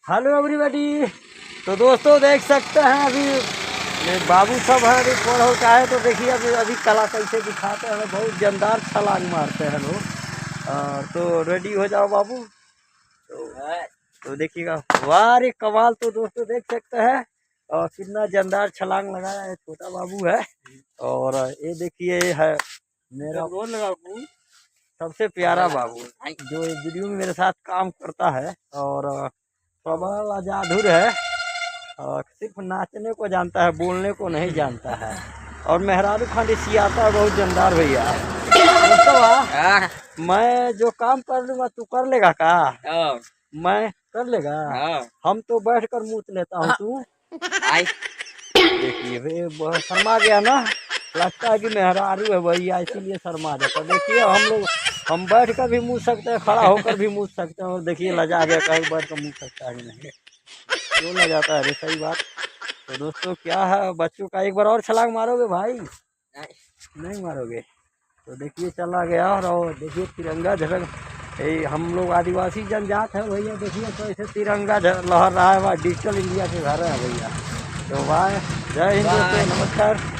Hello everybody. तो दोस्तों देख सकते हैं अभी ये बाबू सब है, अभी फोड़ हो का है। तो देखिए अभी कला कैसे दिखाते हैं, बहुत जानदार छलांग मारते हैं लोग। और तो रेडी हो जाओ बाबू। तो देखिएगा, वाह रे कमाल। तो दोस्तों देख सकते हैं और कितना जानदार छलांग लगाया है, छोटा बाबू है। और ये देखिए है मेरा सबसे प्यारा बाबू जो वीडियो में मेरे साथ काम करता है। और प्रबल आजाधुर है और सिर्फ नाचने को जानता है, बोलने को नहीं जानता है। और मेहरारू खाली सियाता है, बहुत जानदार भैया। दोस्तों मैं जो काम कर लूँगा तू कर लेगा का? मैं कर लेगा। हम तो बैठ कर मूत लेता हूँ, तू देखिए शर्मा गया ना, लगता है कि मेहरारू है भैया, इसीलिए शर्मा जाता। देखिए हम बैठ कर भी मूत सकते हैं, खड़ा होकर भी मूत सकते हैं। और देखिए लजा गया, कहीं बैठ कर मूत सकता है नहीं, क्यों लग जाता है रे, सही बात। तो दोस्तों क्या है, बच्चों का एक बार और छलांग मारोगे भाई? नहीं मारोगे? तो देखिए चला गया। और देखिए तिरंगा झलक, हम लोग आदिवासी जनजात है भैया। देखिए तो ऐसे तिरंगा लहर रहा है, डिजिटल इंडिया के घर है भैया। तो भाई जय हिंद दोस्तों, नमस्कार।